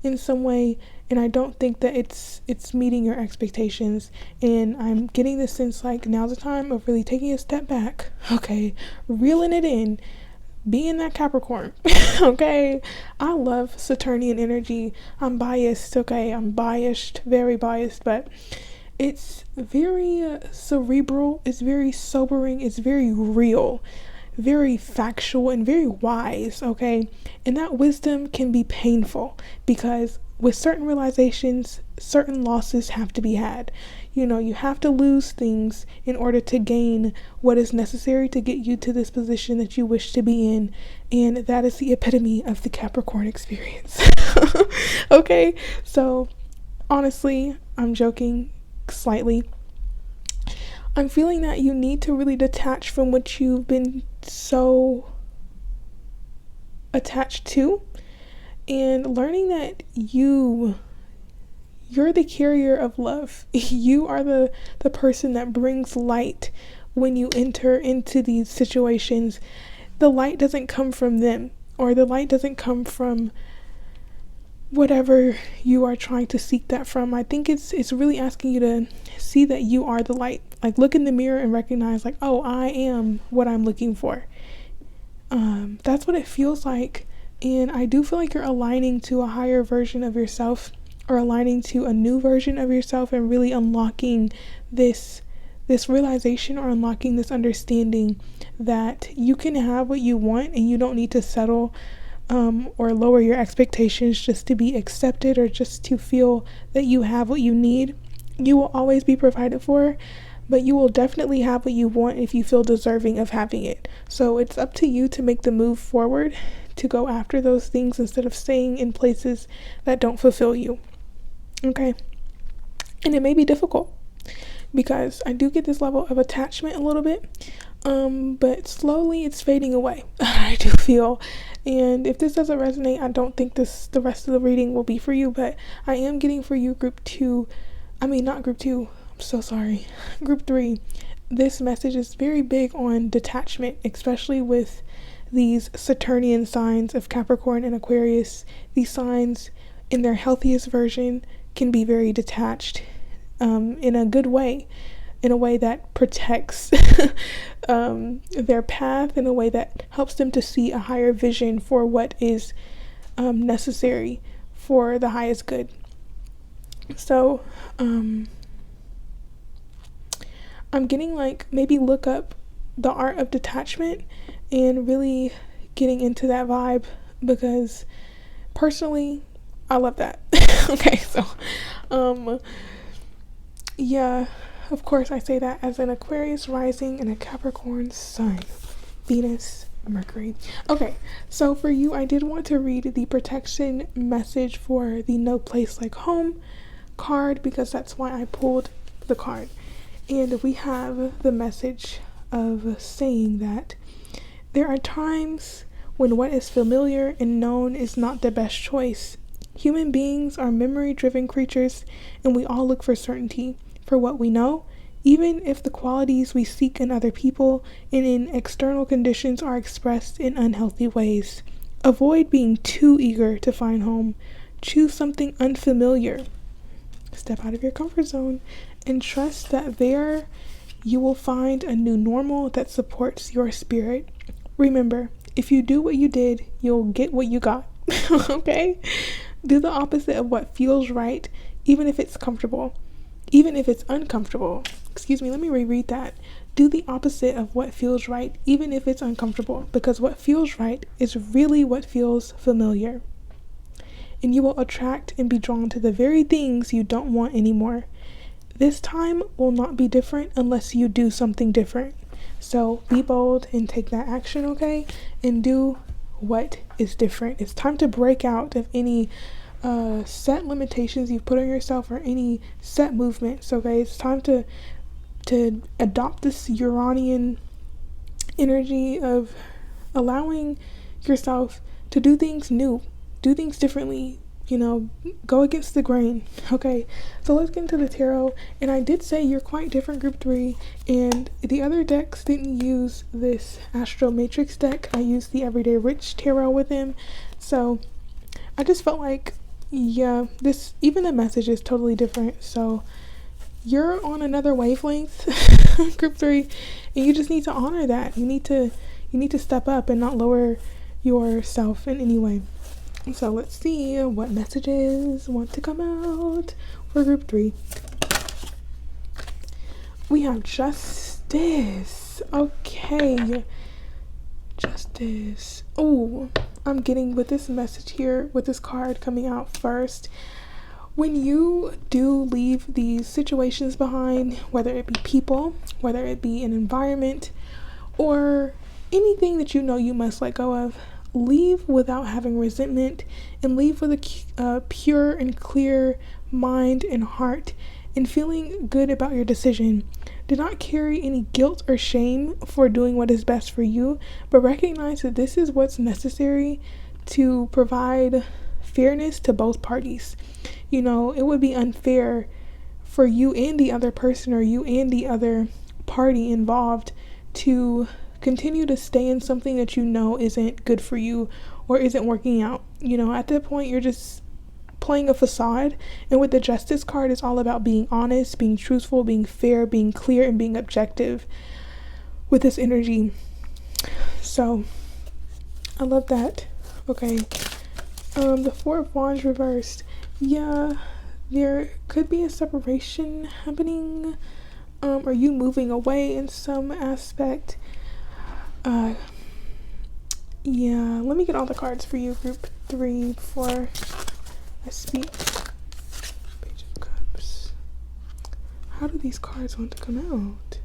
in some way. And I don't think that it's meeting your expectations. And I'm getting the sense like now's the time of really taking a step back, okay, reeling it in, being that Capricorn. Okay, I love Saturnian energy. I'm biased, okay, I'm biased, very biased, but it's very cerebral, it's very sobering, it's very real, very factual, and very wise, okay? And that wisdom can be painful, because with certain realizations, certain losses have to be had. You know, you have to lose things in order to gain what is necessary to get you to this position that you wish to be in. And that is the epitome of the Capricorn experience. Okay, so honestly, I'm joking slightly. I'm feeling that you need to really detach from what you've been so attached to, and learning that you're the carrier of love. You are the person that brings light when you enter into these situations. The light doesn't come from them, or the light doesn't come from whatever you are trying to seek that from. I think it's really asking you to see that you are the light. Like, look in the mirror and recognize, like, oh, I am what I'm looking for. That's what it feels like. And I do feel like you're aligning to a higher version of yourself, or aligning to a new version of yourself, and really unlocking this realization, or unlocking this understanding that you can have what you want, and you don't need to settle or lower your expectations just to be accepted, or just to feel that you have what you need. You will always be provided for, but you will definitely have what you want if you feel deserving of having it. So it's up to you to make the move forward, to go after those things instead of staying in places that don't fulfill you. Okay? And it may be difficult, because I do get this level of attachment a little bit, but slowly it's fading away. I do feel. And if this doesn't resonate, I don't think the rest of the reading will be for you, but I am getting for you group 2. Not group 2. I'm so sorry. Group 3. This message is very big on detachment, especially with these Saturnian signs of Capricorn and Aquarius. These signs, in their healthiest version, can be very detached, in a good way, in a way that protects their path, in a way that helps them to see a higher vision for what is necessary for the highest good. So I'm getting like, maybe look up the art of detachment and really getting into that vibe, because personally I love that. Okay, so yeah, of course I say that as an Aquarius rising and a Capricorn sun, Venus, Mercury. Okay, so for you, I did want to read the protection message for the No Place Like Home card, because that's why I pulled the card. And we have the message of saying that there are times when what is familiar and known is not the best choice. Human beings are memory-driven creatures, and we all look for certainty for what we know, even if the qualities we seek in other people and in external conditions are expressed in unhealthy ways. Avoid being too eager to find home. Choose something unfamiliar. Step out of your comfort zone and trust that there you will find a new normal that supports your spirit. Remember, if you do what you did, you'll get what you got. Okay? Do the opposite of what feels right, even if it's comfortable. Even if it's uncomfortable. Excuse me, let me reread that. Do the opposite of what feels right, even if it's uncomfortable, because what feels right is really what feels familiar. And you will attract and be drawn to the very things you don't want anymore. this time will not be different unless you do something different. So be bold and take that action, okay? And do what is different. It's time to break out of any set limitations you've put on yourself or any set movements, okay? It's time to adopt this Uranian energy of allowing yourself to do things new, do things differently, go against the grain. Okay, so let's get into the tarot. And I did say you're quite different, group 3, and the other decks didn't use this Astro Matrix deck. I used the Everyday Rich Tarot with him. So I just felt like, yeah, this, even the message is totally different. So you're on another wavelength, group 3, and you just need to honor that. You need to step up and not lower yourself in any way. So let's see what messages want to come out for group 3. We have Justice. Okay. Justice. Oh, I'm getting with this message here, with this card coming out first. When you do leave these situations behind, whether it be people, whether it be an environment, or anything that you know you must let go of, leave without having resentment and leave with a pure and clear mind and heart and feeling good about your decision. Do not carry any guilt or shame for doing what is best for you, but recognize that this is what's necessary to provide fairness to both parties. It would be unfair for you and the other person, or you and the other party involved, to continue to stay in something that you know isn't good for you or isn't working out. At that point, you're just playing a facade. And with the Justice card, it's all about being honest, being truthful, being fair, being clear, and being objective with this energy. So I love that. Okay. The Four of Wands reversed. Yeah, there could be a separation happening, or you moving away in some aspect. Yeah, let me get all the cards for you, group 3, before I speak. Page of Cups. How do these cards want to come out?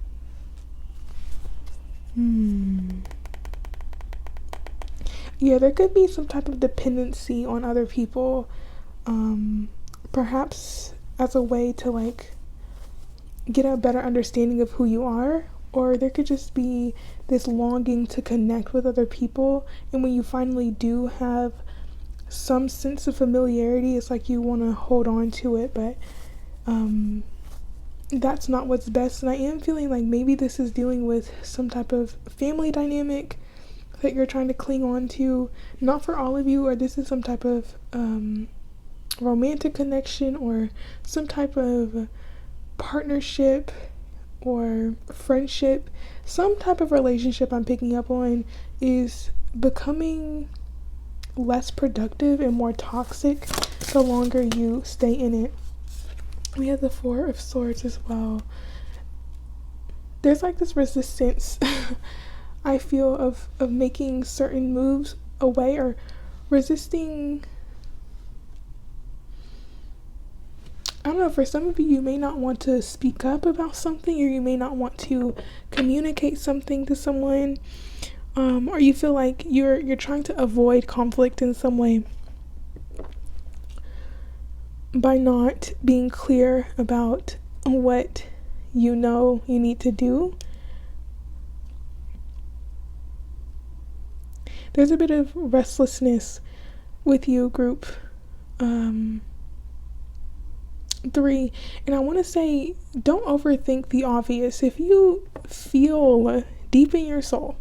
Yeah, there could be some type of dependency on other people, perhaps as a way to get a better understanding of who you are, or there could just be this longing to connect with other people, and when you finally do have some sense of familiarity, it's like you want to hold on to it, but that's not what's best. And I am feeling like maybe this is dealing with some type of family dynamic that you're trying to cling on to, not for all of you, or this is some type of romantic connection or some type of partnership or friendship. Some type of relationship I'm picking up on is becoming less productive and more toxic the longer you stay in it. We have the Four of Swords as well. There's this resistance I feel of making certain moves away, or resisting. I don't know, for some of you, you may not want to speak up about something, or you may not want to communicate something to someone, or you feel like you're trying to avoid conflict in some way by not being clear about what you know you need to do. There's a bit of restlessness with you, group 3, and I want to say, don't overthink the obvious. If you feel deep in your soul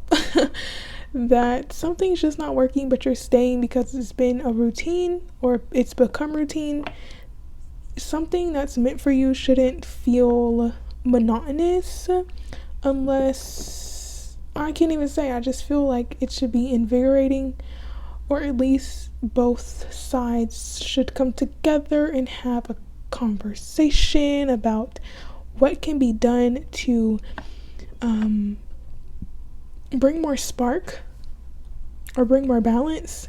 that something's just not working, but you're staying because it's been a routine, or it's become routine, something that's meant for you shouldn't feel monotonous, unless, I can't even say, I just feel like it should be invigorating, or at least both sides should come together and have a conversation about what can be done to bring more spark or bring more balance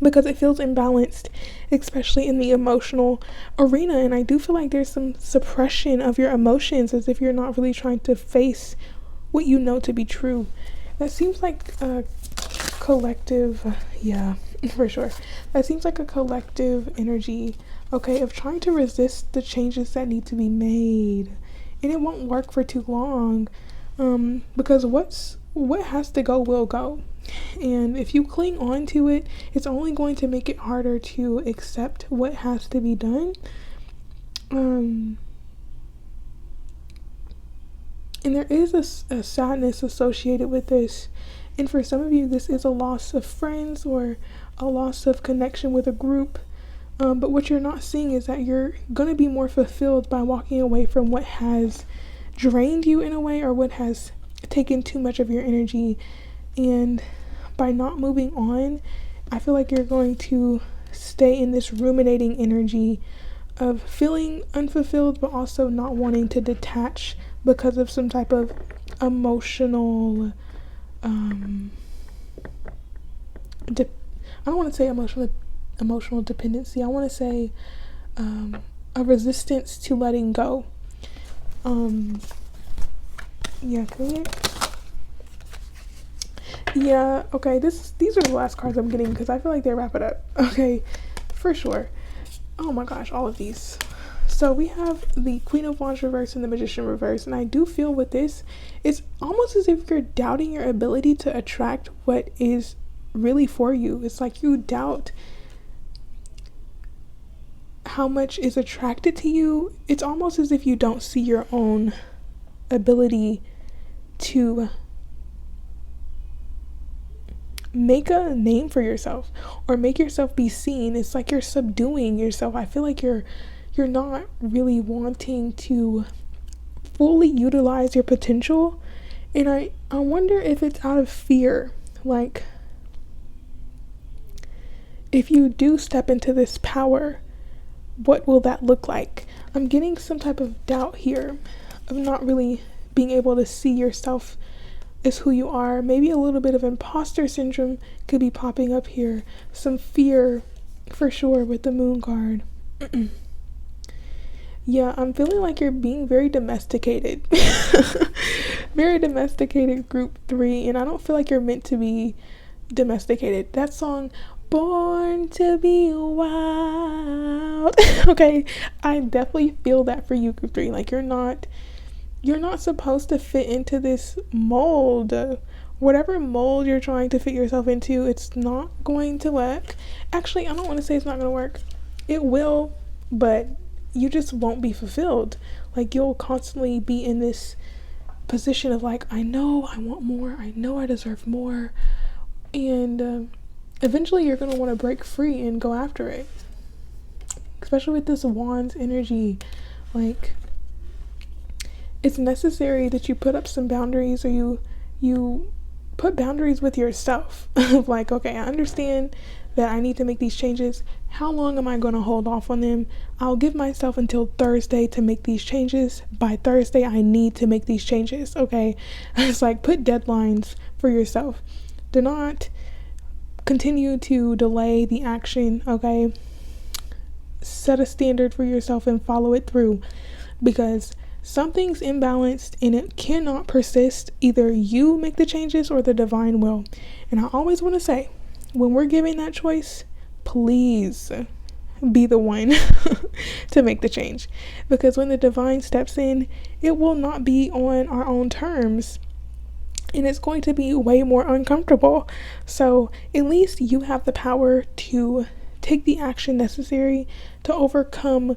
because it feels imbalanced, especially in the emotional arena. And I do feel like there's some suppression of your emotions, as if you're not really trying to face what you know to be true. That seems like a collective, yeah, for sure. That seems like a collective energy, okay, of trying to resist the changes that need to be made. And it won't work for too long, because what has to go will go. And if you cling on to it, it's only going to make it harder to accept what has to be done. And there is a sadness associated with this. And for some of you, this is a loss of friends or a loss of connection with a group. But what you're not seeing is that you're going to be more fulfilled by walking away from what has drained you in a way, or what has taken too much of your energy. And by not moving on, I feel like you're going to stay in this ruminating energy of feeling unfulfilled, but also not wanting to detach because of some type of emotional, I don't want to say emotional dependency. I want to say a resistance to letting go. Yeah, yeah, okay, these are the last cards I'm getting because I feel like they wrap it up. Okay, for sure. Oh my gosh, all of these. So we have the Queen of Wands reverse and the Magician reverse, and I do feel with this, it's almost as if you're doubting your ability to attract what is really for you. It's like you doubt how much is attracted to you. It's almost as if you don't see your own ability to make a name for yourself or make yourself be seen. It's like you're subduing yourself. I feel like you're not really wanting to fully utilize your potential. And I wonder if it's out of fear. Like, if you do step into this power, what will that look like? I'm getting some type of doubt here of not really being able to see yourself as who you are. Maybe a little bit of imposter syndrome could be popping up here. Some fear for sure with the Moon card. Yeah, I'm feeling like you're being very domesticated. Very domesticated, group 3. And I don't feel like you're meant to be domesticated. That song, Born to Be Wild. Okay, I definitely feel that for you, group 3. Like, you're not supposed to fit into this mold. Whatever mold you're trying to fit yourself into, it's not going to work. Actually, I don't want to say it's not going to work. It will, but you just won't be fulfilled. Like, you'll constantly be in this position of like, I know I want more, I know I deserve more, and eventually you're going to want to break free and go after it. Especially with this Wands energy, like, it's necessary that you put up some boundaries, or you put boundaries with yourself. Like, okay, I understand that I need to make these changes. How long am I going to hold off on them? I'll give myself until Thursday to make these changes. By Thursday, I need to make these changes, okay? It's like, put deadlines for yourself. Do not continue to delay the action, okay? Set a standard for yourself and follow it through, because something's imbalanced and it cannot persist. Either you make the changes or the divine will. And I always want to say, when we're given that choice, please be the one to make the change, because when the divine steps in, it will not be on our own terms, and it's going to be way more uncomfortable. So at least you have the power to take the action necessary to overcome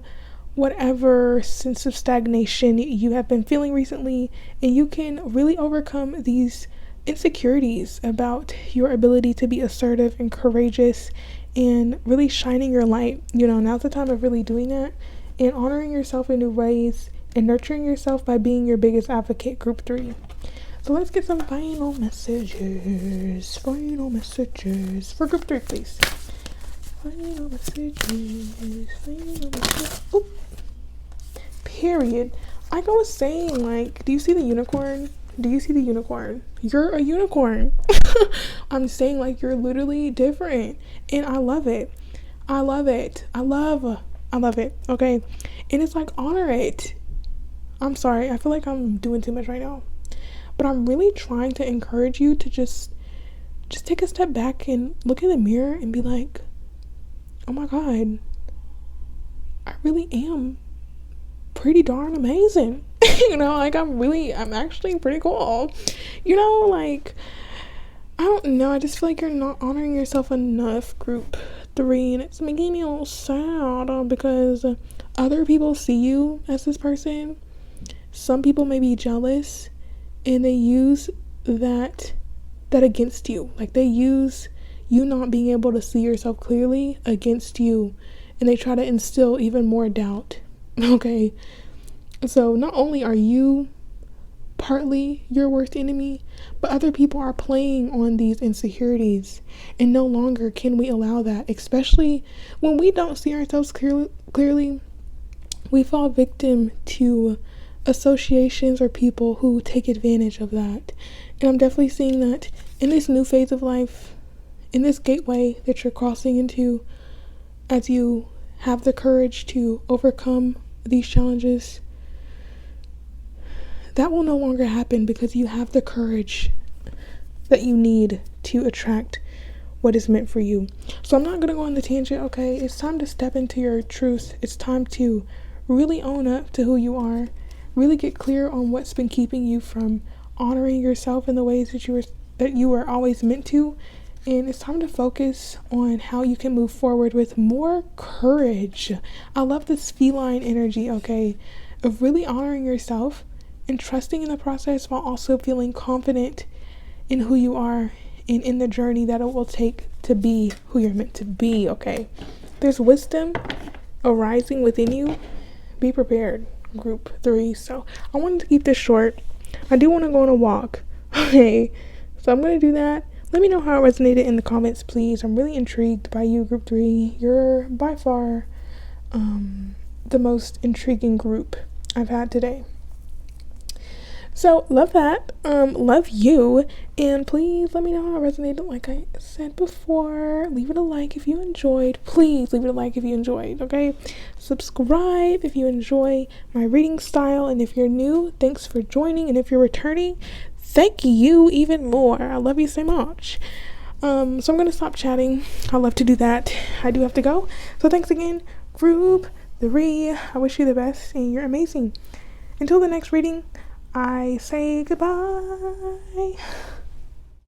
whatever sense of stagnation you have been feeling recently, and you can really overcome these insecurities about your ability to be assertive and courageous and really shining your light. You know, now's the time of really doing that and honoring yourself in new ways and nurturing yourself by being your biggest advocate, group 3. So let's get some final messages. Final messages for group 3, please. Final messages. Final messages. Oop. Period. Like I was saying, like, do you see the unicorn? Do you see the unicorn? You're a unicorn. I'm saying, like, you're literally different. And I love it. I love it. I love it. Okay. And it's like, honor it. I'm sorry. I feel like I'm doing too much right now. But I'm really trying to encourage you to just take a step back and look in the mirror and be like, oh my God, I really am pretty darn amazing. Like, I'm actually pretty cool. Like, I don't know, I just feel like you're not honoring yourself enough, group 3, and it's making me a little sad because other people see you as this person. Some people may be jealous, and they use that against you. Like, they use you not being able to see yourself clearly against you, and they try to instill even more doubt. Okay, so not only are you partly your worst enemy, but other people are playing on these insecurities, and no longer can we allow that, especially when we don't see ourselves clearly. We fall victim to associations or people who take advantage of that. And I'm definitely seeing that in this new phase of life, in this gateway that you're crossing into, as you have the courage to overcome these challenges. That will no longer happen because you have the courage that you need to attract what is meant for you. So I'm not going to go on the tangent, okay? It's time to step into your truth. It's time to really own up to who you are. Really get clear on what's been keeping you from honoring yourself in the ways that you were always meant to. And it's time to focus on how you can move forward with more courage. I love this feline energy, okay, of really honoring yourself and trusting in the process while also feeling confident in who you are and in the journey that it will take to be who you're meant to be, okay? There's wisdom arising within you. Be prepared, group 3. So I wanted to keep this short. I do want to go on a walk, okay? So I'm going to do that. Let me know how it resonated in the comments, please. I'm really intrigued by you, group 3. You're by far the most intriguing group I've had today. So love that, love you, and please let me know how it resonated. Like I said before, leave it a like if you enjoyed. Please leave it a like if you enjoyed, okay? Subscribe if you enjoy my reading style, and if you're new, thanks for joining, and if you're returning, thank you even more. I love you so much. So I'm gonna stop chatting. I love to do that. I do have to go. So thanks again, group 3. I wish you the best, and you're amazing. Until the next reading, I say goodbye.